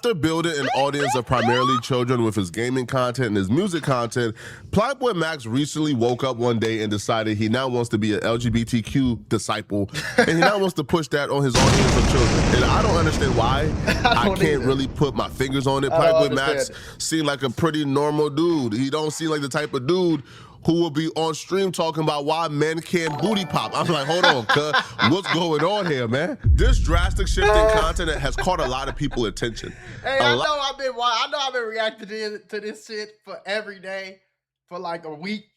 After building an audience of primarily children with his gaming content and his music content, PlaqueBoyMax recently woke up one day and decided he now wants to be an LGBTQ disciple, and he now wants to push that on his audience of children. And I don't understand why. I can't really put my fingers on it. PlaqueBoyMax seemed like a pretty normal dude. He don't seem like the type of dude who will be on stream talking about why men can't booty pop. I'm like, hold on, cuz, what's going on here, man? This drastic shift in content has caught a lot of people's attention. Hey, I know I've been reacting to this shit for every day for like a week,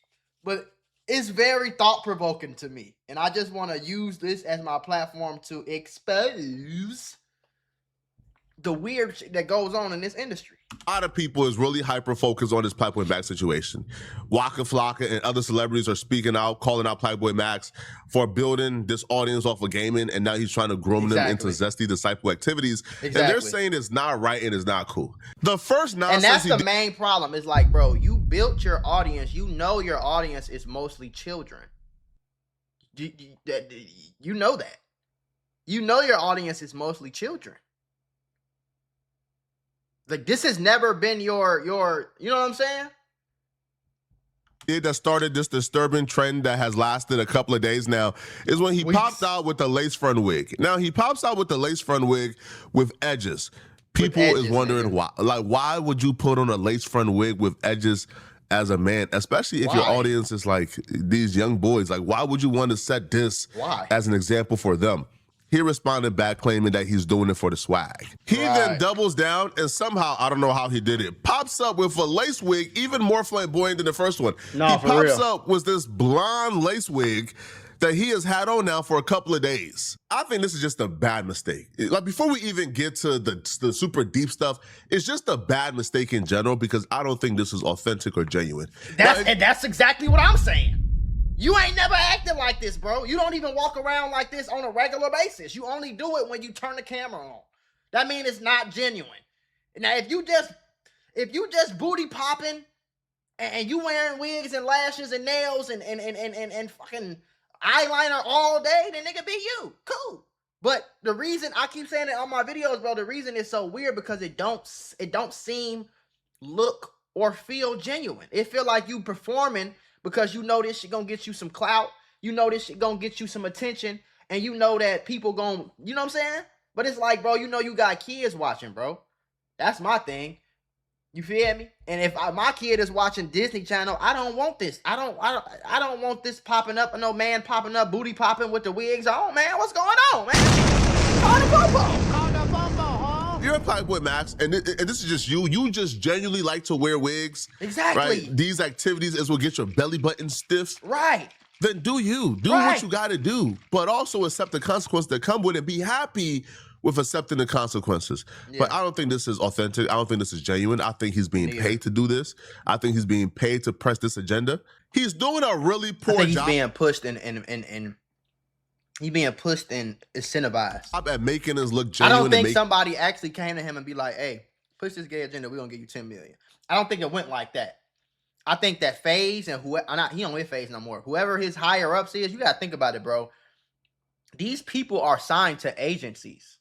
but it's very thought-provoking to me. And I just want to use this as my platform to expose the weird shit that goes on in this industry. A lot of people is really hyper-focused on this PlaqueBoyMax situation. Waka Flocka and other celebrities are speaking out, calling out PlaqueBoyMax for building this audience off of gaming, and now he's trying to groom them into Zesty disciple activities. And they're saying it's not right and it's not cool. The first nonsense, and that's the main problem. Is like, bro, you built your audience. You know your audience is mostly children. You know that. You know your audience is mostly children. Like, this has never been your, you know what I'm saying? That started this disturbing trend that has lasted a couple of days now is when he popped out with the lace front wig. Now, he pops out with the lace front wig with edges. People is wondering why. Like, why would you put on a lace front wig with edges as a man, especially if your audience is like these young boys? Like, why would you want to set this as an example for them? He responded back claiming that he's doing it for the swag. He then doubles down and somehow, I don't know how he did it, pops up with a lace wig even more flamboyant than the first one. He pops up with this blonde lace wig that he has had on now for a couple of days. I think this is just a bad mistake. Like, before we even get to the super deep stuff, it's just a bad mistake in general because I don't think this is authentic or genuine. And that's exactly what I'm saying. You ain't never acted like this, bro. You don't even walk around like this on a regular basis. You only do it when you turn the camera on. That means it's not genuine. Now, if you just booty popping and you wearing wigs and lashes and nails and fucking eyeliner all day, then nigga be you. Cool. But the reason I keep saying it on my videos, bro, the reason it's so weird because it don't seem, look, or feel genuine. It feel like you performing because you know this shit gonna get you some clout. You know this shit gonna get you some attention. And you know that people gonna, you know what I'm saying? But it's like, bro, you know you got kids watching, bro. That's my thing. You feel me? And if my kid is watching Disney Channel, I don't want this. I don't want this popping up, no man popping up, booty popping with the wigs on, man. What's going on, man? Call the popo. Call the popo, huh? You're a PlaqueBoyMax, and this is just you. You just genuinely like to wear wigs. Exactly. Right? These activities is what get your belly button stiff. Right. Then do you. Do what you got to do. But also accept the consequences that come with it. Be happy with accepting the consequences. Yeah. But I don't think this is authentic. I don't think this is genuine. I think he's being paid to do this. I think he's being paid to press this agenda. He's doing a really poor job. He's being pushed and he's being pushed and incentivized. At making us look genuine. I don't think somebody actually came to him and be like, hey, push this gay agenda, we're gonna give you 10 million. I don't think it went like that. I think that FaZe and he don't with FaZe no more. Whoever his higher ups is, you gotta think about it, bro. These people are signed to agencies.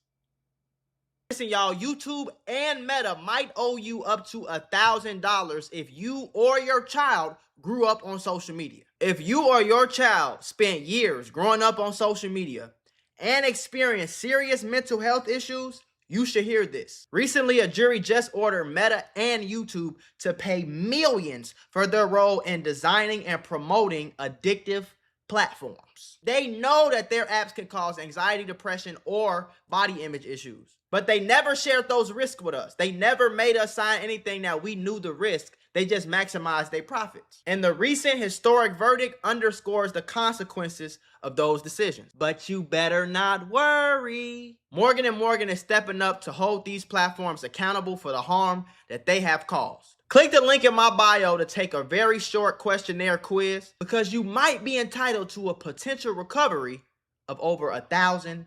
Listen, y'all, YouTube and Meta might owe you up to $1,000 if you or your child grew up on social media. If you or your child spent years growing up on social media and experienced serious mental health issues, you should hear this. Recently, a jury just ordered Meta and YouTube to pay millions for their role in designing and promoting addictive platforms. They know that their apps can cause anxiety, depression, or body image issues. But they never shared those risks with us. They never made us sign anything that we knew the risk. They just maximized their profits. And the recent historic verdict underscores the consequences of those decisions. But you better not worry. Morgan & Morgan is stepping up to hold these platforms accountable for the harm that they have caused. Click the link in my bio to take a very short questionnaire quiz because you might be entitled to a potential recovery of over $1,000.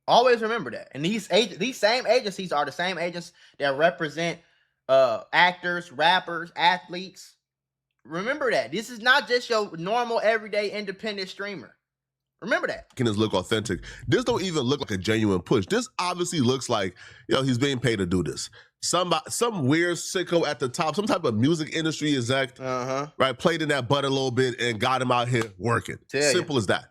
Always remember that. And these same agencies are the same agents that represent actors, rappers, athletes. Remember that. This is not just your normal, everyday, independent streamer. Remember that. Making this look authentic. This don't even look like a genuine push. This obviously looks like, he's being paid to do this. Some weird sicko at the top, some type of music industry exec, right, played in that butt a little bit and got him out here working. Simple as that,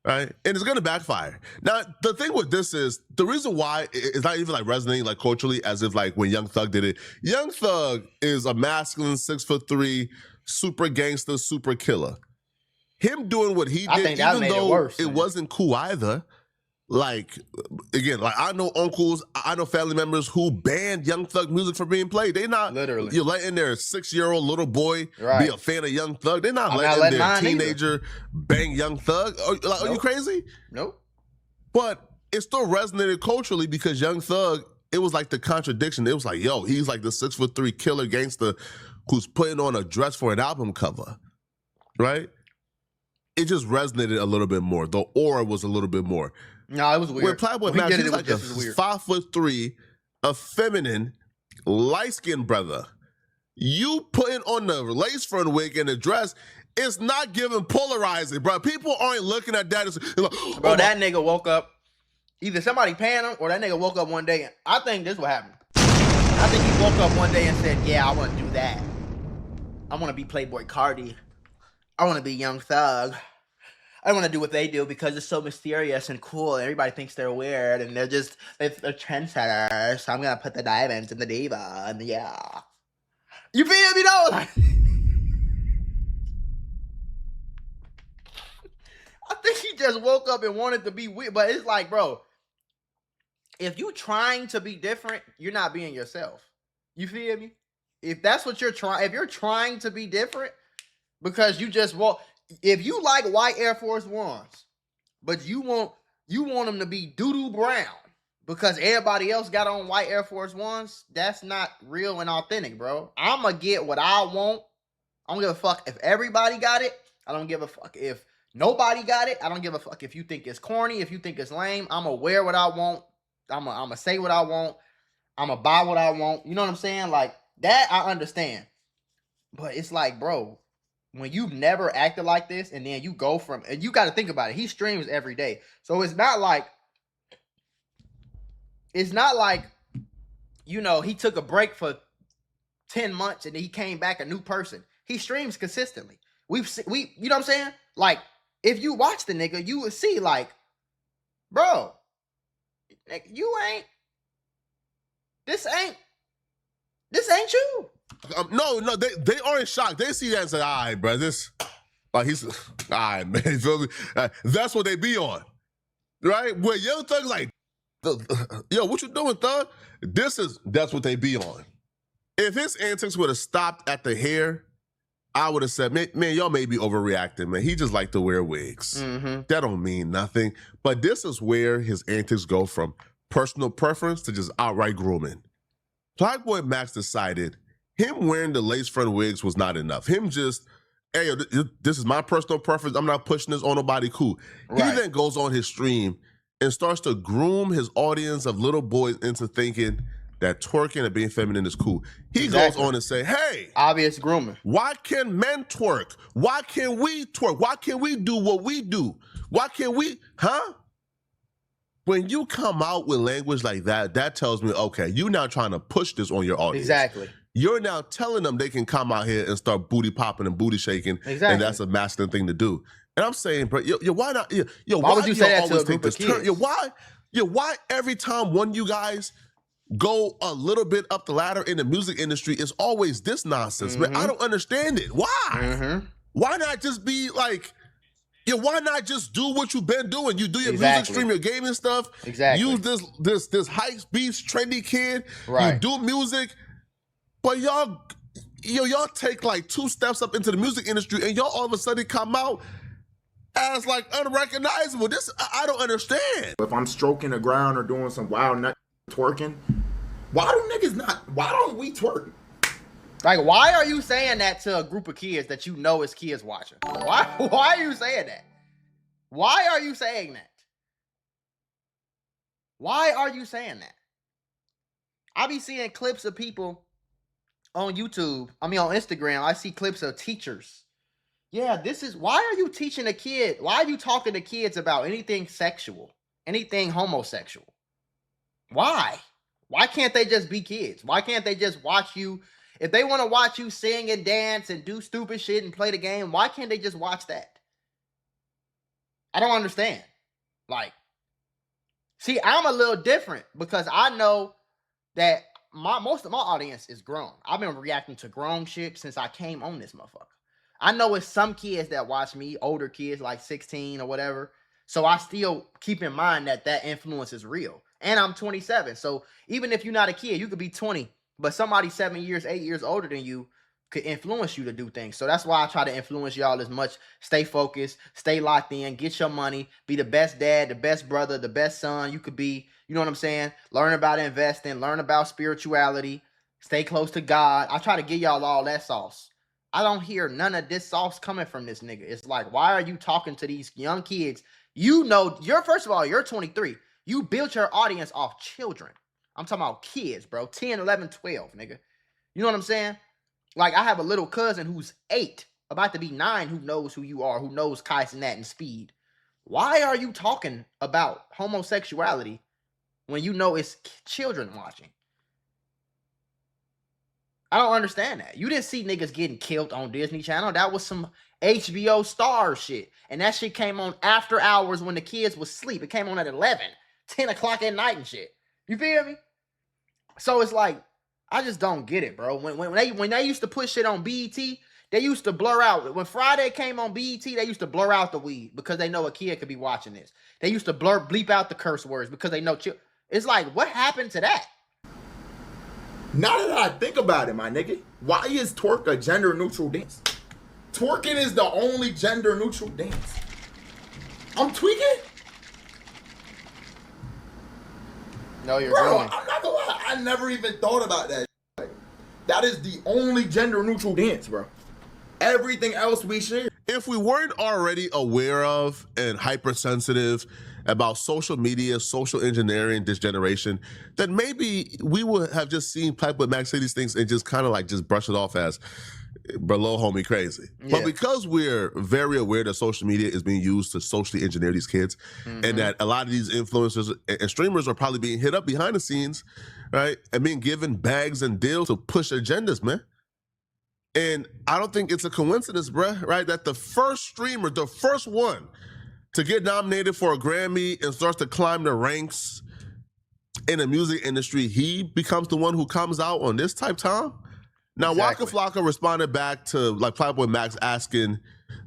right? And it's going to backfire. Now, the thing with this is, the reason why it's not even like resonating like culturally as if like when Young Thug did it. Young Thug is a masculine 6'3", super gangster, super killer. Him doing what he did, even though it wasn't cool either. Like, again, like I know uncles, I know family members who banned Young Thug music from being played. They not literally you're letting their 6-year-old little boy be a fan of Young Thug. They're not letting their teenager bang Young Thug. Are you crazy? Nope. But it still resonated culturally because Young Thug, it was like the contradiction. It was like, yo, he's like the 6'3" killer gangster who's putting on a dress for an album cover, right? It just resonated a little bit more. The aura was a little bit more. No, it was weird. Where PlaqueBoyMax, he's like a 5'3", effeminate, light-skinned brother. You putting on the lace front wig and the dress, it's not giving polarizing, bro. People aren't looking at that as like, bro, that nigga woke up, either somebody paying him or that nigga woke up one day and I think this what happened. I think he woke up one day and said, yeah, I want to do that. I want to be Playboy Cardi. I want to be Young Thug. I want to do what they do because it's so mysterious and cool. And everybody thinks they're weird and they're trendsetters. So I'm going to put the diamonds in the diva and yeah. You feel me though? Like, I think he just woke up and wanted to be weird. But it's like, bro, if you trying to be different, you're not being yourself. You feel me? If that's what you're trying, if you're trying to be different, because you just want, if you like white Air Force Ones, but you want them to be doo-doo brown because everybody else got on white Air Force Ones, that's not real and authentic, bro. I'm going to get what I want. I don't give a fuck if everybody got it. I don't give a fuck if nobody got it. I don't give a fuck if you think it's corny, if you think it's lame. I'm going to wear what I want. I'm going to say what I want. I'm going to buy what I want. You know what I'm saying? Like, that I understand. But it's like, bro, when you've never acted like this and then you go from, and you got to think about it. He streams every day. So it's not like, you know, he took a break for 10 months and then he came back a new person. He streams consistently. You know what I'm saying? Like, if you watch the nigga, you would see like, bro, this ain't you. No, they aren't shocked. They see that and say, all right, bro, this, he's, all right, man. That's what they be on, right? Where Young Thug's like, yo, what you doing, Thug? That's what they be on. If his antics would have stopped at the hair, I would have said, man, y'all may be overreacting, man. He just like to wear wigs. That don't mean nothing. But this is where his antics go from personal preference to just outright grooming. PlaqueBoyMax decided him wearing the lace front wigs was not enough. Him just, hey, this is my personal preference. I'm not pushing this on nobody. Cool. Right. He then goes on his stream and starts to groom his audience of little boys into thinking that twerking and being feminine is cool. He goes on and say, hey. Obvious grooming. Why can men twerk? Why can't we twerk? Why can't we do what we do? Why can't we, huh? When you come out with language like that, that tells me, okay, you're now trying to push this on your audience. Exactly. You're now telling them they can come out here and start booty popping and booty shaking, and that's a masculine thing to do. And I'm saying, bro, why not? Why would you say that to a group of kids? Why every time one of you guys go a little bit up the ladder in the music industry, it's always this nonsense, man? I don't understand it. Why? Why not just be like, why not just do what you've been doing? You do your music stream, your gaming stuff. Use this hype beast trendy kid. Right. You do music. But y'all take like 2 steps up into the music industry and y'all all of a sudden come out as like unrecognizable. This, I don't understand. If I'm stroking the ground or doing some wild nut twerking, why don't we twerk? Like, why are you saying that to a group of kids that you know is kids watching? Why are you saying that? Why are you saying that? Why are you saying that? I be seeing clips of people on YouTube, on Instagram, I see clips of teachers Yeah, this is why are you teaching a kid? Why are you talking to kids about anything sexual, anything homosexual? Why? Why can't they just be kids? Why can't they just watch you? If they want to watch you sing and dance and do stupid shit and play the game, why can't they just watch that? I don't understand. Like, see, I'm a little different because I know that most of my audience is grown. I've been reacting to grown shit since I came on this motherfucker. I know it's some kids that watch me, older kids like 16 or whatever. So I still keep in mind that that influence is real. And I'm 27. So even if you're not a kid, you could be 20, but somebody 7 years, 8 years older than you could influence you to do things. So that's why I try to influence y'all as much. Stay focused, stay locked in, get your money, be the best dad, the best brother, the best son you could be. You know what I'm saying? Learn about investing, learn about spirituality, stay close to God. I try to give y'all all that sauce. I don't hear none of this sauce coming from this nigga. It's like, why are you talking to these young kids? You know, first of all, you're 23. You built your audience off children. I'm talking about kids, bro. 10, 11, 12, nigga. You know what I'm saying? Like, I have a little cousin who's 8, about to be 9, who knows who you are, who knows Kai Cenat and Speed. Why are you talking about homosexuality when you know it's children watching? I don't understand that. You didn't see niggas getting killed on Disney Channel. That was some HBO Star shit. And that shit came on after hours when the kids was asleep. It came on at 11, 10 o'clock at night and shit. You feel me? So it's like, I just don't get it, bro. When they used to put shit on BET, they used to blur out. When Friday came on BET, they used to blur out the weed because they know a kid could be watching this. They used to bleep out the curse words because they know it's like, what happened to that? Now that I think about it, my nigga, why is twerk a gender neutral dance? Twerking is the only gender neutral dance. I'm tweaking? No, you're Bro, doing. I'm not gonna lie. I never even thought about that. Like, that is the only gender neutral dance, bro. Everything else we share. If we weren't already aware of and hypersensitive about social media, social engineering this generation, then maybe we would have just seen PlaqueBoyMax say these things and just kind of like just brush it off as below homie crazy. Yeah. But because we're very aware that social media is being used to socially engineer these kids, and that a lot of these influencers and streamers are probably being hit up behind the scenes, right? And being given bags and deals to push agendas, man. And I don't think it's a coincidence, bruh, right? That the first streamer, the first one to get nominated for a Grammy and starts to climb the ranks in the music industry, he becomes the one who comes out on this type time. Now, Exactly. Waka Flocka responded back to like PlaqueBoyMax asking,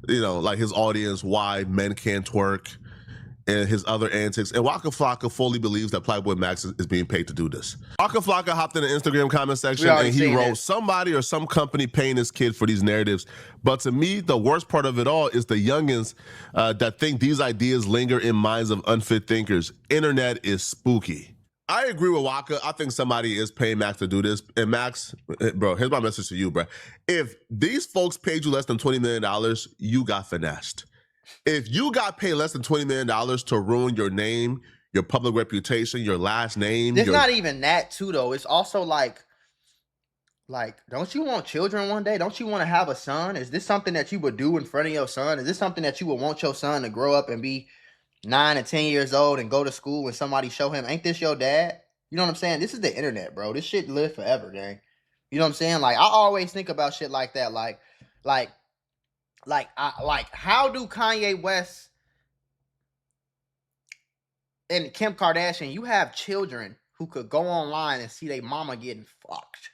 like his audience why men can't twerk and his other antics. And Waka Flocka fully believes that PlaqueBoyMax is being paid to do this. Waka Flocka hopped in the Instagram comment section and he wrote, somebody or some company paying this kid for these narratives. But to me, the worst part of it all is the youngins that think these ideas linger in minds of unfit thinkers. Internet is spooky. I agree with Waka. I think somebody is paying Max to do this. And Max, bro, here's my message to you, bro. If these folks paid you less than $20 million, you got finessed. If you got paid less than $20 million to ruin your name, your public reputation, your last name. It's not even that too, though. It's also like, don't you want children one day? Don't you want to have a son? Is this something that you would do in front of your son? Is this something that you would want your son to grow up and be 9 and 10 years old and go to school and somebody show him, ain't this your dad? You know what I'm saying? This is the internet, bro. This shit live forever, gang. You know what I'm saying? Like, I always think about shit like that. Like how do Kanye West and Kim Kardashian, you have children who could go online and see their mama getting fucked.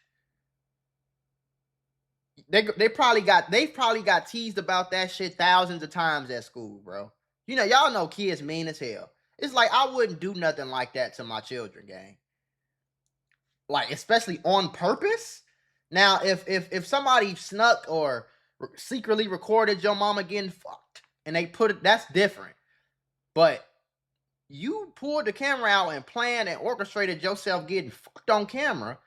They probably got teased about that shit thousands of times at school, bro. You know, y'all know kids mean as hell. It's like, I wouldn't do nothing like that to my children, gang. Like, especially on purpose. Now, if somebody snuck or secretly recorded your mama getting fucked and they put it, that's different. But you pulled the camera out and planned and orchestrated yourself getting fucked on camera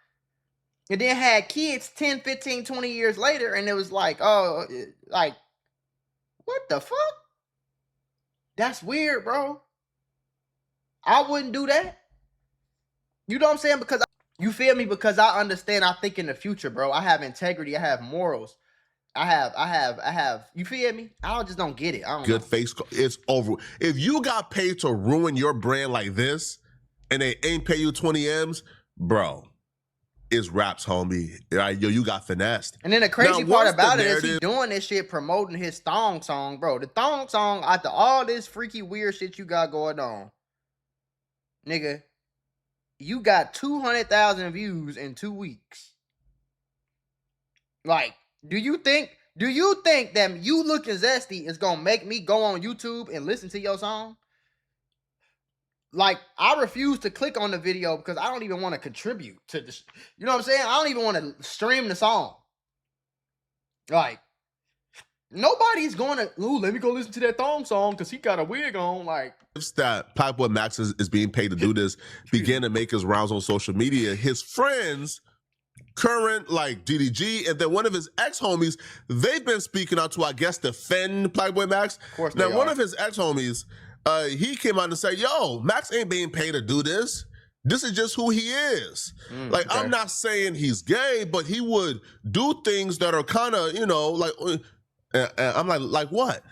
and then had kids 10, 15, 20 years later, and it was like, oh, like, what the fuck? That's weird, bro. I wouldn't do that. You know what I'm saying? Because you feel me? Because I understand, I think in the future, bro. I have integrity. I have morals. I have. You feel me? I just don't get it. I don't Good know. face. It's over. If you got paid to ruin your brand like this, and they ain't pay you 20 M's, bro, it's raps, homie. Right, yo, you got finessed. And then the crazy part what's about the it is he narrative? doing this shit promoting his thong song, bro. The thong song, after all this freaky weird shit you got going on, nigga, you got 200,000 views in 2 weeks. Like, do you think that you looking zesty is gonna make me go on YouTube and listen to your song? Like, I refuse to click on the video because I don't even want to contribute to this. You know what I'm saying? I don't even want to stream the song. Like, nobody's going to, ooh, let me go listen to that thong song because he got a wig on. Like, that PlaqueBoyMax is being paid to do this began to make his rounds on social media. His friends, current like DDG, and then one of his ex-homies, they've been speaking out to, I guess, defend PlaqueBoyMax. of course, Now, one of his ex-homies, he came out and said, yo, Max ain't being paid to do this. This is just who he is. Like, okay. I'm not saying he's gay, but he would do things that are kind of, you know, like, I'm like what?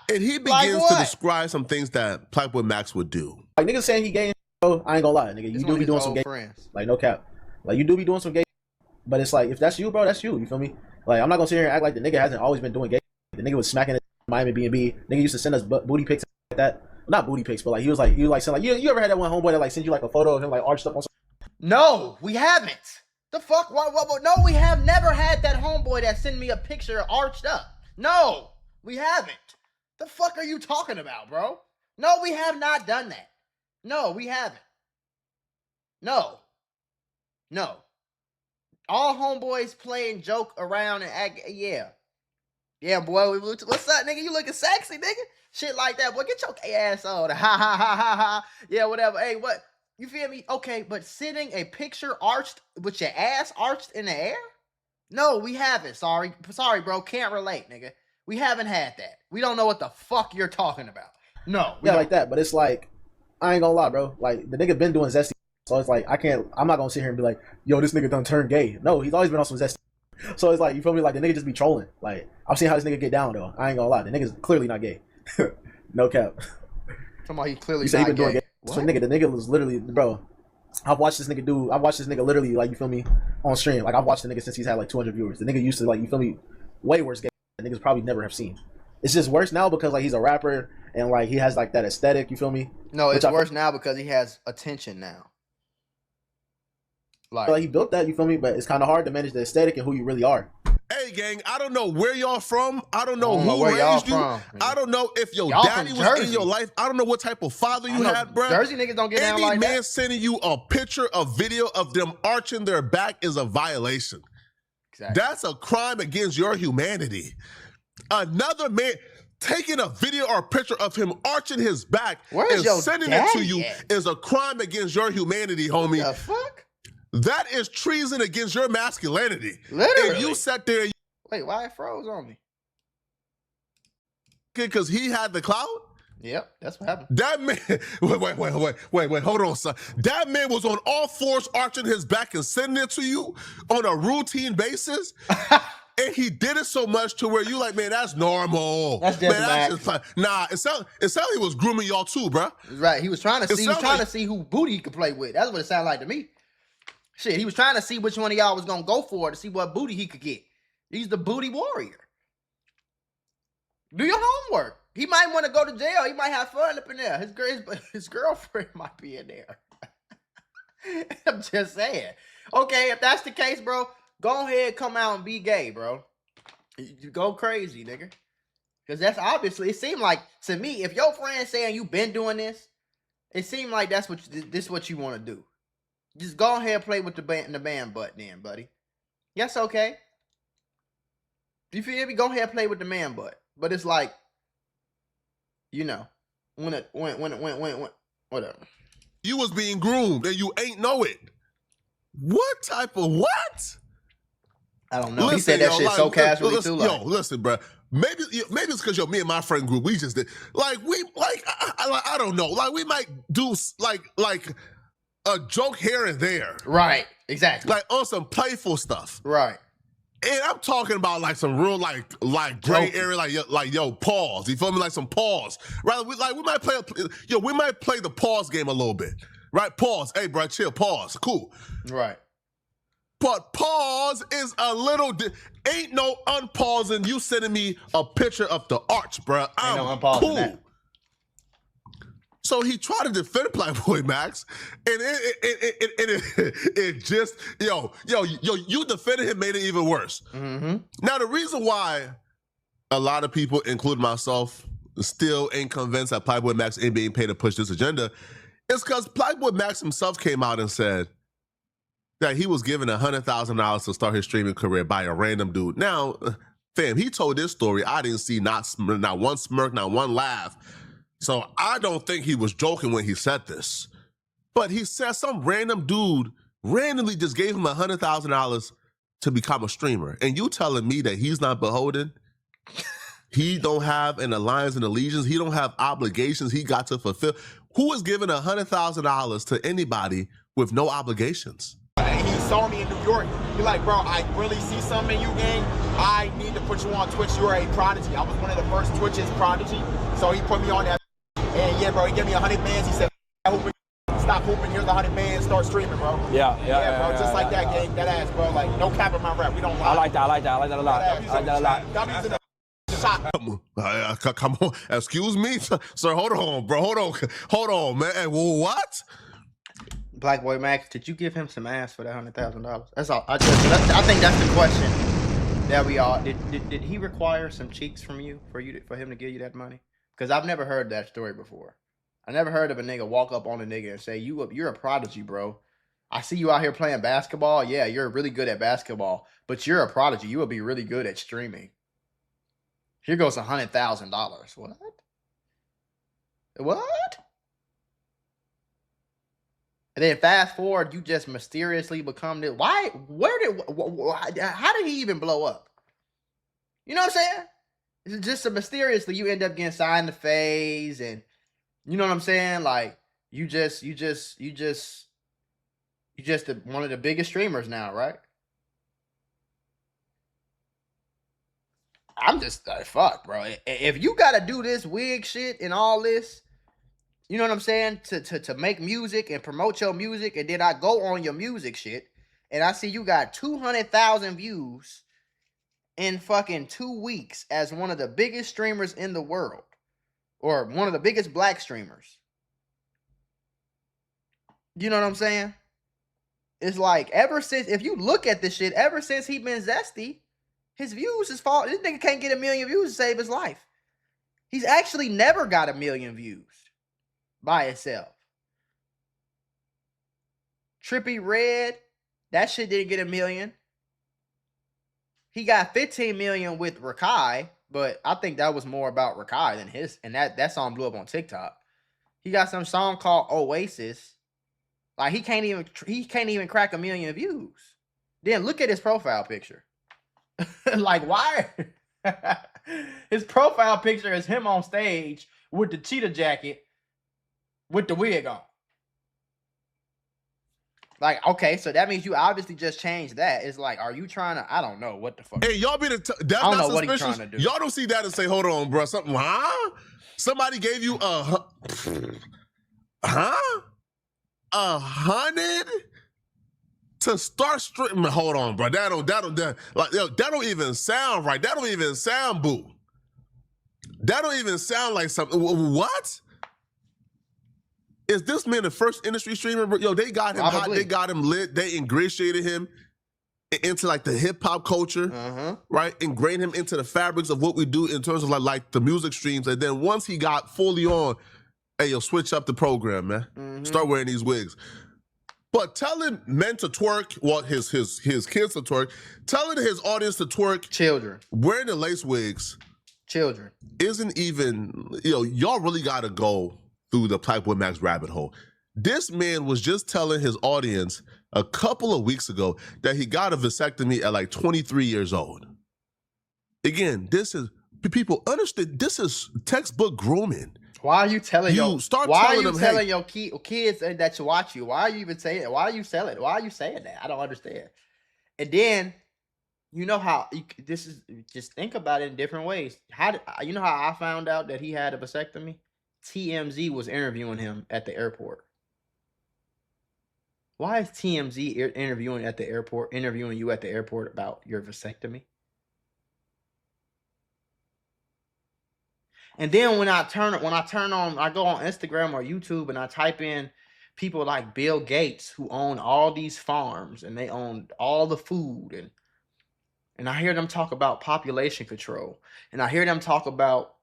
And he begins to describe some things that PlaqueBoyMax would do. Like, niggas saying he gay, bro, I ain't gonna lie, nigga. You do be doing some gay friends. Like, no cap. Like, you do be doing some gay, but it's like, if that's you, bro, that's you. You feel me? Like, I'm not gonna sit here and act like the nigga hasn't always been doing gay. The nigga was smacking it in Miami B&B. Nigga used to send us booty pics like that. Not booty pics, but like, he was like, you ever had that one homeboy that like sent you like a photo of him like arched up on something? No, we haven't. The fuck? What? No, we have never had that homeboy that sent me a picture arched up. No, we haven't. The fuck are you talking about, bro? No, we have not done that. No, we haven't. No. All homeboys play and joke around and act. Yeah, boy. What's up, nigga? You looking sexy, nigga? Shit like that, boy. Get your gay ass on. Ha ha ha ha ha. Yeah, whatever. Hey, what? You feel me? Okay, but sending a picture arched with your ass arched in the air? No, we haven't. Sorry, bro. Can't relate, nigga. We haven't had that. We don't know what the fuck you're talking about. No. Yeah, like that. But it's like, I ain't gonna lie, bro. Like, the nigga been doing Zesty. So it's like, I'm not gonna sit here and be like, yo, this nigga done turned gay. No, he's always been on some Zesty. So it's like, you feel me? Like, the nigga just be trolling. Like, I've seen how this nigga get down, though. I ain't gonna lie. The nigga's clearly not gay. No cap. Somebody clearly you say he been doing gay. gay. So the nigga was literally, bro, I've watched this nigga literally, like, you feel me, on stream. Like, I've watched the nigga since he's had like 200 viewers. The nigga used to, like, you feel me, way worse gay than niggas probably never have seen. It's just worse now because, like, he's a rapper and, like, he has, like, that aesthetic, you feel me? No, it's worse now because he has attention now. Like, he built that, you feel me? But it's kind of hard to manage the aesthetic and who you really are. Hey, gang, I don't know where y'all from. I don't know who raised you. I don't know if your daddy was in your life. I don't know what type of father you had, bro. Jersey niggas don't get down like that. Any man sending you a picture, a video of them arching their back is a violation. Exactly. That's a crime against your humanity. Another man taking a video or a picture of him arching his back and sending it to you is a crime against your humanity, homie. The fuck? That is treason against your masculinity. Literally. If you sat there and wait, why it froze on me? Because he had the clout? Yep, that's what happened. That man, wait, hold on, son. That man was on all fours arching his back and sending it to you on a routine basis. And he did it so much to where you like, man, that's normal. That's just, man, that's just fine. Nah, it sounded he was grooming y'all too, bro. Right, he was trying to see. He was trying to see who booty he could play with. That's what it sounded like to me. Shit, he was trying to see which one of y'all was gonna go for it to see what booty he could get. He's the booty warrior. Do your homework. He might want to go to jail. He might have fun up in there. His girlfriend might be in there. I'm just saying. Okay, if that's the case, bro, go ahead, come out and be gay, bro. You go crazy, nigga. Because that's obviously, it seemed like, to me, if your friend's saying you been doing this, it seemed like this is what you want to do. Just go ahead and play with the man butt then, buddy. Yes, okay. You feel me? Go ahead and play with the man butt. But it's like, you know, when whatever. You was being groomed and you ain't know it. What type of what? I don't know. Listen, he said that shit so casually too. Yo, listen, bro. Maybe it's because me and my friend group, we just did I don't know. Like we might do like a joke here and there. Right. Exactly. Like on some playful stuff. Right. And I'm talking about like some real like gray area, like yo, pause. You feel me? Like some pause. Right? We might play we might play the pause game a little bit. Right? Pause. Hey, bro, chill. Pause. Cool. Right. But pause is a little. Ain't no unpausing. You sending me a picture of the arch, bro. I'm no unpausing cool. that. So he tried to defend PlaqueBoyMax, and it just yo, you defended him, made it even worse. Mm-hmm. Now the reason why a lot of people, including myself, still ain't convinced that PlaqueBoyMax ain't being paid to push this agenda is because PlaqueBoyMax himself came out and said that he was given $100,000 to start his streaming career by a random dude. Now, fam, he told this story. I didn't see not one smirk, not one laugh. So I don't think he was joking when he said this. But he said some random dude randomly just gave him $100,000 to become a streamer. And you telling me that he's not beholden? He don't have an alliance and allegiance. He don't have obligations he got to fulfill. Who is giving $100,000 to anybody with no obligations? And he saw me in New York. He's like, bro, I really see something in you, gang. I need to put you on Twitch. You're a prodigy. I was one of the first Twitch's prodigy. So he put me on that. And yeah, bro, he gave me 100 bands. He said, stop hooping. Here's 100 bands. Start streaming, bro. Yeah, bro. Just like that, gang. That ass, bro. Like, no cap in my rap. We don't lie. I like that a lot. I like that a lot. W's in the shot. Come on. Excuse me, sir. Hold on, bro. Hold on, man. Hey, well, what? PlaqueBoyMax, did you give him some ass for that $100,000? That's all. I think that's the question that we all did. He require some cheeks from you for him to give you that money? Because I've never heard that story before. I never heard of a nigga walk up on a nigga and say, you're a prodigy, bro. I see you out here playing basketball. Yeah, you're really good at basketball, but you're a prodigy. You will be really good at streaming. Here goes $100,000. What? What? And then fast forward, you just mysteriously become this. Why? How did he even blow up? You know what I'm saying? It's just so mysteriously you end up getting signed to FaZe, and you know what I'm saying? Like you just one of the biggest streamers now, right? I'm just fuck, bro. If you gotta do this wig shit and all this, you know what I'm saying? To make music and promote your music, and then I go on your music shit, and I see you got 200,000 views in fucking 2 weeks as one of the biggest streamers in the world, or one of the biggest black streamers. You know what I'm saying? It's like ever since, if you look at this shit, ever since he been Zesty, his views is fall. This nigga can't get 1 million views to save his life. He's actually never got 1 million views by itself. Trippy Red, that shit didn't get 1 million. He got 15 million with Rakai, but I think that was more about Rakai than his, and that song blew up on TikTok. He got some song called Oasis. Like he can't even crack 1 million views. Then look at his profile picture. Like why? His profile picture is him on stage with the cheetah jacket with the wig on. Like, okay, so that means you obviously just changed that. It's like, are you trying to? I don't know what the fuck. Hey, y'all be that's I don't know not what he's suspicious. trying to do. Y'all don't see that and say, hold on, bro. Something, huh? Somebody gave you a 100 to start streaming. Hold on, bro. That don't even sound right. That don't even sound boo. That don't even sound like something. What? Is this man the first industry streamer? Yo, they got him hot. They got him lit. They ingratiated him into like the hip hop culture, right? Ingrained him into the fabrics of what we do in terms of like the music streams. And then once he got fully on, hey, yo, switch up the program, man. Start wearing these wigs. But telling men to twerk, well, his kids to twerk, telling his audience to twerk, children wearing the lace wigs, children, isn't even, y'all really gotta go through the PlaqueBoyMax rabbit hole. This man was just telling his audience a couple of weeks ago that he got a vasectomy at like 23 years old. Again, people understand, this is textbook grooming. Why are you telling your kids that you watch you? Why are you even saying it? Why are you selling it? Why are you saying that? I don't understand. And then You know how this is? Just think about it in different ways. You know how I found out that he had a vasectomy? TMZ was interviewing him at the airport. Why is TMZ interviewing you at the airport about your vasectomy? And then when I go on Instagram or YouTube and I type in people like Bill Gates who own all these farms and they own all the food, and I hear them talk about population control, and I hear them talk about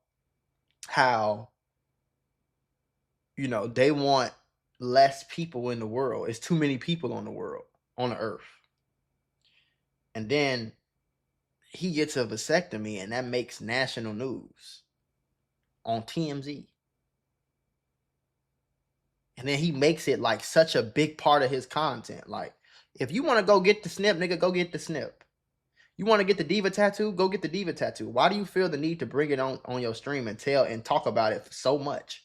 how, you know, they want less people in the world. It's too many people on the earth. And then he gets a vasectomy and that makes national news on TMZ. And then he makes it like such a big part of his content. Like, if you want to go get the snip, nigga, go get the snip. You want to get the diva tattoo? Go get the diva tattoo. Why do you feel the need to bring it on your stream and talk about it so much?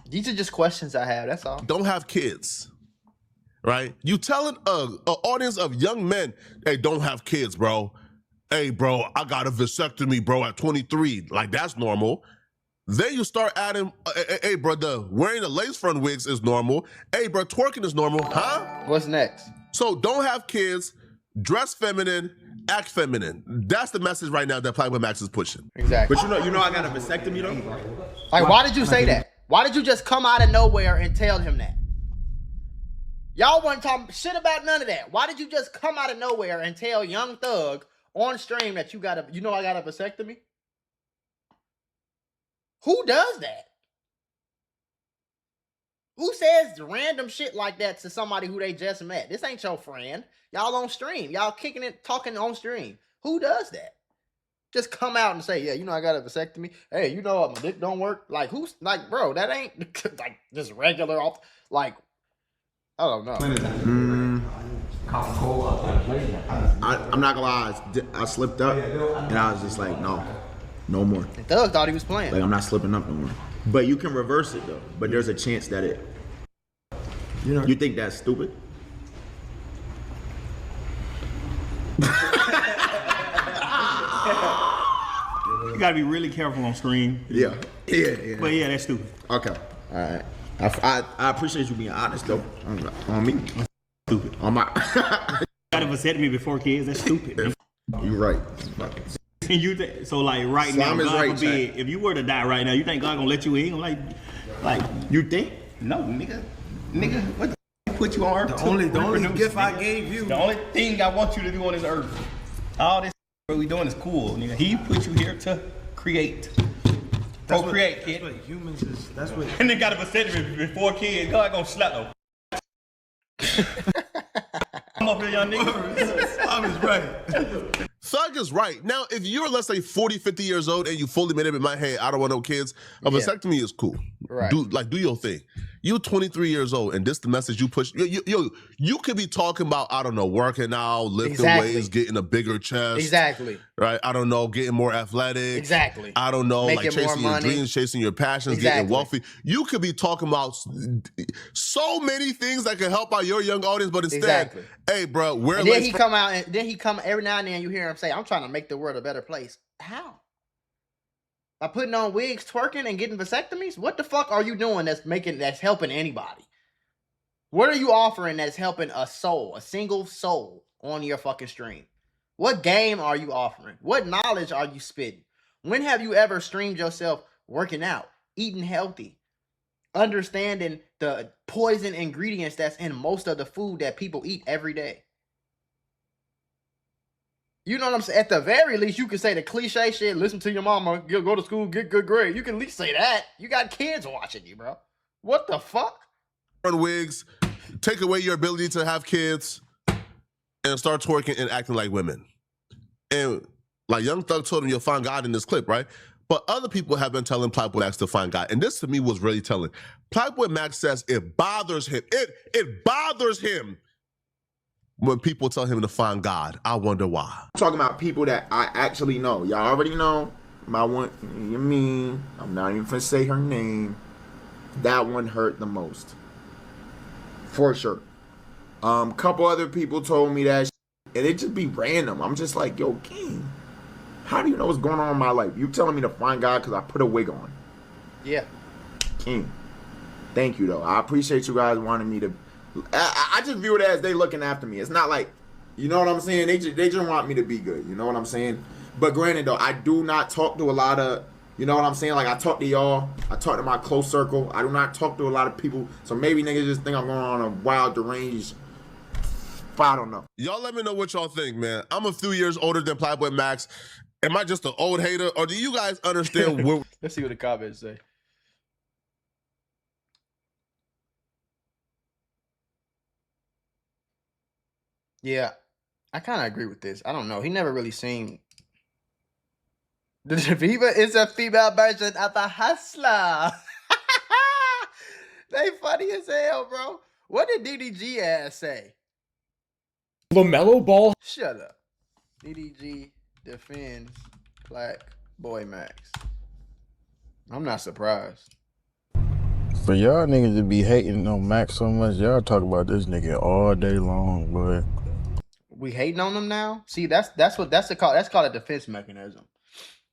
These are just questions I have. That's all. Don't have kids, right? You telling an audience of young men, hey, don't have kids, bro. Hey, bro, I got a vasectomy, bro, at 23. Like, that's normal. Then you start adding, hey, bro, wearing the lace front wigs is normal. Hey, bro, twerking is normal, huh? What's next? So don't have kids, dress feminine, act feminine. That's the message right now that PlaqueBoyMax is pushing. Exactly. But you know I got a vasectomy though? Like, why did you say that? Why did you just come out of nowhere and tell him that? Y'all wasn't talking shit about none of that. Why did you just come out of nowhere and tell Young Thug on stream that I got a vasectomy? Who does that? Who says random shit like that to somebody who they just met? This ain't your friend. Y'all on stream. Y'all kicking it, talking on stream. Who does that? Just come out and say, yeah, you know I got a vasectomy. Hey, you know what, my dick don't work. Like, who's like, bro, that ain't like just regular off. Like, I don't know. I'm not gonna lie, I slipped up and I was just like, no more. And Thug thought he was playing. Like, I'm not slipping up no more. But you can reverse it though. But there's a chance that you think that's stupid? You gotta be really careful on stream. Yeah. But yeah, that's stupid. Okay. All right. I appreciate you being honest though. On me. Stupid. On my. Got a vasectomy before kids. That's stupid. You're right. So like right now, Islam is God right, forbid, if you were to die right now, you think God gonna let you in? Like you think? No, nigga, what the put you on earth? The only gift I gave you. The only thing I want you to do on this earth. All this what we doing is cool, nigga. He put you here to create. Procreate, kid. That's what humans is. That's what. And then got a vasectomy before kids. God gonna slap them. I'm up here, young nigga. Islam is right. Thug is right. Now, if you're, let's say, 40, 50 years old and you fully made up in my head, I don't want no kids, a vasectomy is cool. Right. Do your thing. You're 23 years old and this the message you push. You could be talking about, I don't know, working out, lifting weights, getting a bigger chest. Exactly. Right? I don't know, getting more athletic. Exactly. I don't know, Making like chasing your more money. dreams, chasing your passions, getting wealthy. You could be talking about so many things that can help out your young audience, but instead, hey, bro, we're then he come out and then he come every now and then you hear him say, I'm trying to make the world a better place. How? By putting on wigs, twerking, and getting vasectomies? What the fuck are you doing that's helping anybody? What are you offering that's helping a single soul on your fucking stream? What game are you offering? What knowledge are you spitting? When have you ever streamed yourself working out, eating healthy, understanding the poison ingredients that's in most of the food that people eat every day? You know what I'm saying? At the very least, you can say the cliche shit, listen to your mama, go to school, get good grade. You can at least say that. You got kids watching you, bro. What the fuck? Wigs, take away your ability to have kids, and start twerking and acting like women. And like Young Thug told him, you'll find God in this clip, right? But other people have been telling PlaqueBoyMax to find God. And this to me was really telling. PlaqueBoyMax says it bothers him. It bothers him when people tell him to find God. I wonder why. I'm talking about people that I actually know. Y'all already know my one. You mean I'm not even gonna say her name. That one hurt the most. For sure. Couple other people told me that, and it just be random. I'm just like, yo, King, how do you know what's going on in my life? You telling me to find God because I put a wig on? Yeah. King, thank you though. I appreciate you guys wanting me to. I just view it as they looking after me. It's not like, you know what I'm saying? They just want me to be good. You know what I'm saying? But granted though, I do not talk to a lot of. You know what I'm saying? Like, I talk to y'all. I talk to my close circle. I do not talk to a lot of people. So maybe niggas just think I'm going on a wild, deranged. I don't know. Y'all let me know what y'all think, man. I'm a few years older than PlaqueBoyMax. Am I just an old hater? Or do you guys understand what... Let's see what the comments say. Yeah, I kind of agree with this. I don't know. He never really seemed... The Javiva is a female version of a hustler. They funny as hell, bro. What did DDG ass say? LaMelo Ball. Shut up. DDG defends PlaqueBoyMax. I'm not surprised. For y'all niggas to be hating on Max so much, y'all talk about this nigga all day long, boy. We hating on him now? See, that's called a defense mechanism.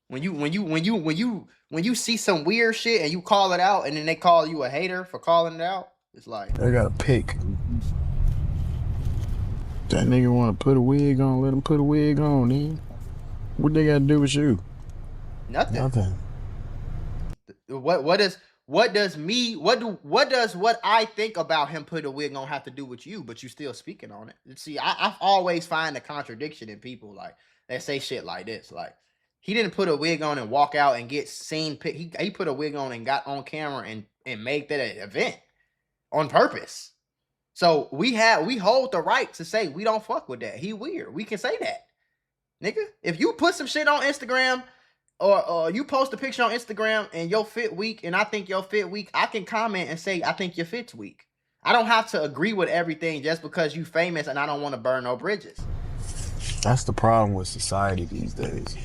When you see some weird shit and you call it out and then they call you a hater for calling it out, it's like They gotta pick. That nigga wanna put a wig on, let him put a wig on, then. What they gotta do with you? nothing. Nothing. What does what I think about him put a wig on have to do with you, but you still speaking on it? See, I always find a contradiction in people like that say shit like this. Like, he didn't put a wig on and walk out and get seen. He put a wig on and got on camera and made that an event on purpose. So we hold the right to say we don't fuck with that. He weird. We can say that, nigga. If you put some shit on Instagram or you post a picture on Instagram and your fit weak and I think your fit weak, I can comment and say I think your fit's weak. I don't have to agree with everything just because you famous and I don't want to burn no bridges. That's the problem with society these days.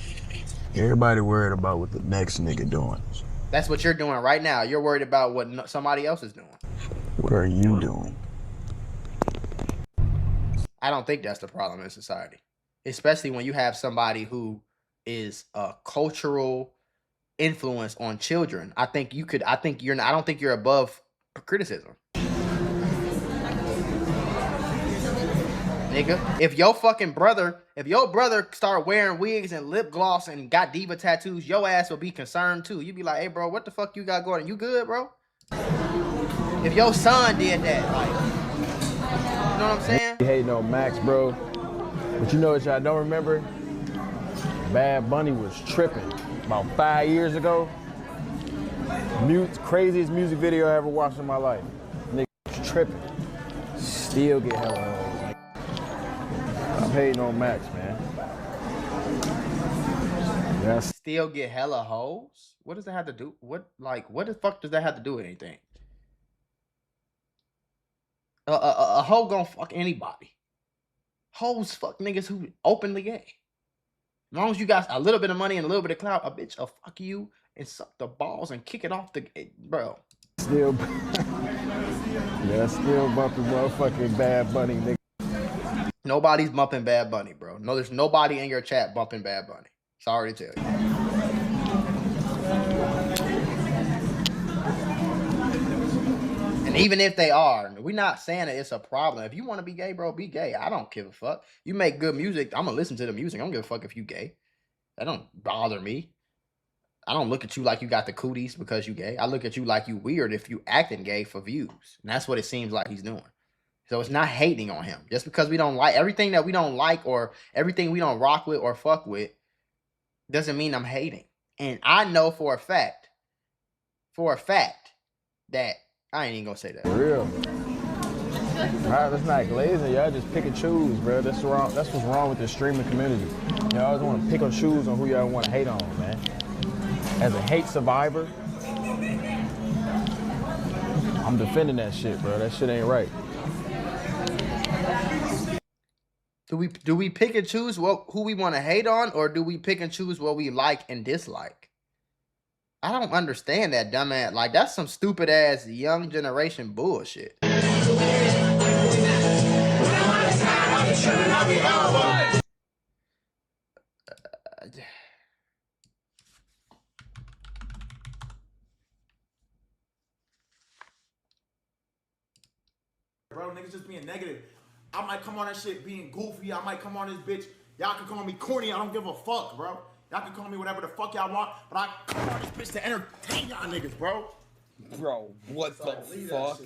Everybody worried about what the next nigga doing. That's what you're doing right now. You're worried about what somebody else is doing. What are you doing? I don't think that's the problem in society, especially when you have somebody who is a cultural influence on children. I don't think you're above criticism. Nigga, if your brother start wearing wigs and lip gloss and got diva tattoos, your ass will be concerned too. You be like, hey bro, what the fuck you got going on? You good, bro? If your son did that, like, you know what I'm saying? You hating on Max, bro. But you know what y'all don't remember? Bad Bunny was tripping about 5 years ago. Craziest music video I ever watched in my life. Nigga was tripping. Still get hella hoes. I'm hating on Max, man. Yes. Still get hella hoes? What does that have to do? What the fuck does that have to do with anything? A hoe gonna fuck anybody. Hoes fuck niggas who openly gay. As long as you got a little bit of money and a little bit of clout, a bitch will fuck you and suck the balls and kick it off the bro. Still, yeah, still bumping motherfucking Bad Bunny, nigga. Nobody's bumping Bad Bunny, bro. No, there's nobody in your chat bumping Bad Bunny. Sorry to tell you. And even if they are, we're not saying that it's a problem. If you want to be gay, bro, be gay. I don't give a fuck. You make good music, I'm gonna listen to the music. I don't give a fuck if you gay. That don't bother me. I don't look at you like you got the cooties because you gay. I look at you like you weird if you acting gay for views. And that's what it seems like he's doing. So it's not hating on him. Just because we don't like everything that we don't like or everything we don't rock with or fuck with doesn't mean I'm hating. And I know for a fact that I ain't even gonna say that. For real. Alright, that's not glazing. Y'all just pick and choose, bro. That's wrong. That's what's wrong with the streaming community. Y'all always want to pick and choose on who y'all want to hate on, man. As a hate survivor, I'm defending that shit, bro. That shit ain't right. Do we pick and choose who we want to hate on, or do we pick and choose what we like and dislike? I don't understand that, dumbass. Like, that's some stupid ass young generation bullshit. Bro, niggas just being negative. I might come on that shit being goofy. I might come on this bitch. Y'all can call me corny. I don't give a fuck, bro. Y'all can call me whatever the fuck y'all want, but I come on this bitch to entertain y'all niggas, bro. Bro, what the fuck?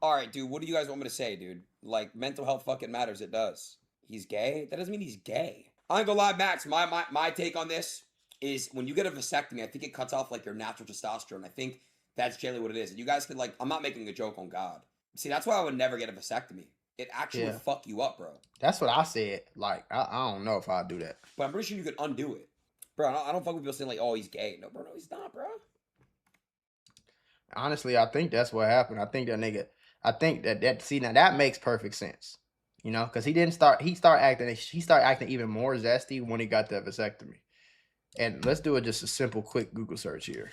Alright, dude, what do you guys want me to say, dude? Like, mental health fucking matters. It does. He's gay? That doesn't mean he's gay. I ain't gonna lie, Max. My take on this is when you get a vasectomy, I think it cuts off, like, your natural testosterone. I think that's generally what it is. And you guys could, like, I'm not making a joke on God. See, that's why I would never get a vasectomy. It actually would fuck you up, bro. That's what I said. Like, I don't know if I'd do that. But I'm pretty sure you could undo it. Bro, I don't fuck with people saying, like, oh, he's gay. No, bro, no, he's not, bro. Honestly, I think that's what happened. I think that nigga, see, now that makes perfect sense. You know, because he started acting even more zesty when he got the vasectomy. And let's do it just a simple, quick Google search here.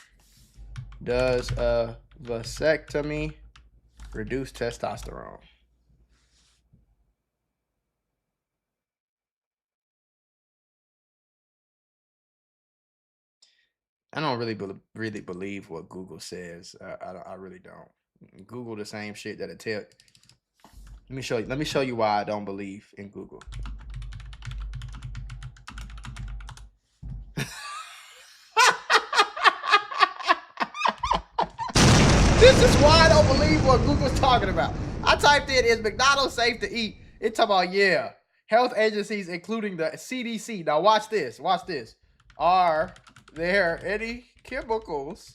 Does a vasectomy reduce testosterone? I don't really believe what Google says. I really don't. Google the same shit that it tell. Let me show you why I don't believe in Google. This is why I don't believe what Google's talking about. I typed in, is McDonald's safe to eat? It talking about, yeah. Health agencies, including the CDC. Now watch this. Watch this. Are there any chemicals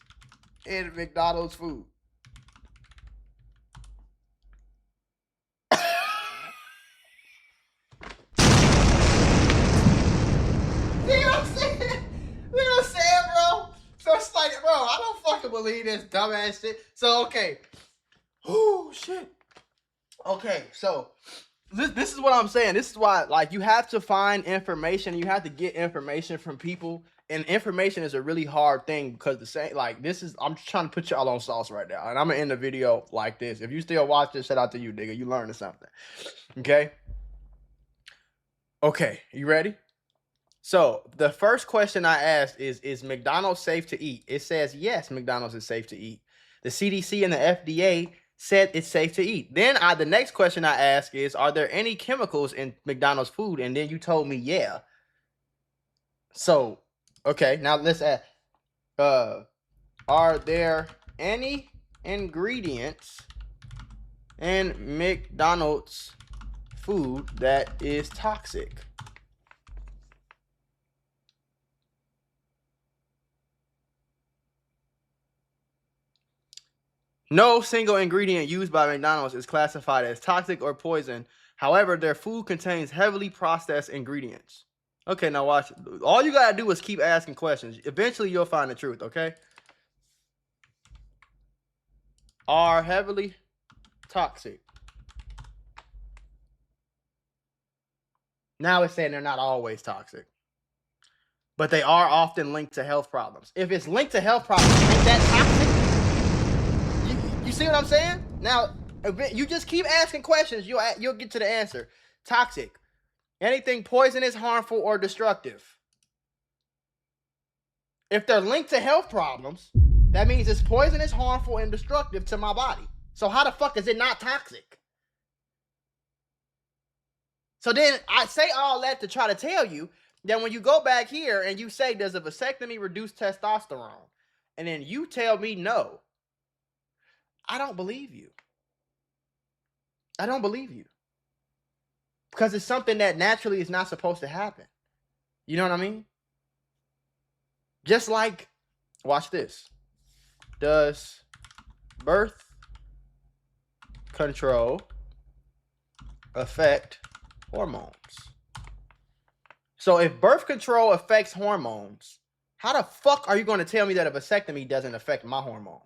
in McDonald's food? See what I'm saying? See what I'm saying, bro? So it's like, bro, I don't fucking believe this dumbass shit. So, okay. Oh, shit. Okay, so this is what I'm saying. This is why, like, you have to find information. You have to get information from people. And information is a really hard thing because I'm trying to put y'all on sauce right now. And I'm going to end the video like this. If you still watch this, shout out to you, nigga. You learned something. Okay? Okay, you ready? So the first question I asked is McDonald's safe to eat? It says, yes, McDonald's is safe to eat. The CDC and the FDA said it's safe to eat. Then the next question I asked is, are there any chemicals in McDonald's food? And then you told me, yeah. So, okay, now let's ask, are there any ingredients in McDonald's food that is toxic? No single ingredient used by McDonald's is classified as toxic or poison. However, their food contains heavily processed ingredients. Okay, now watch. All you gotta do is keep asking questions. Eventually, you'll find the truth, okay? Are heavily toxic. Now it's saying they're not always toxic. But they are often linked to health problems. If it's linked to health problems, ain't that toxic? You see what I'm saying? Now, you just keep asking questions. You'll get to the answer. Toxic. Anything poisonous, harmful, or destructive. If they're linked to health problems, that means it's poisonous, harmful, and destructive to my body. So how the fuck is it not toxic? So then I say all that to try to tell you that when you go back here and you say, does a vasectomy reduce testosterone? And then you tell me no. I don't believe you. I don't believe you. Because it's something that naturally is not supposed to happen. You know what I mean? Just like, watch this. Does birth control affect hormones? So if birth control affects hormones, how the fuck are you going to tell me that a vasectomy doesn't affect my hormone?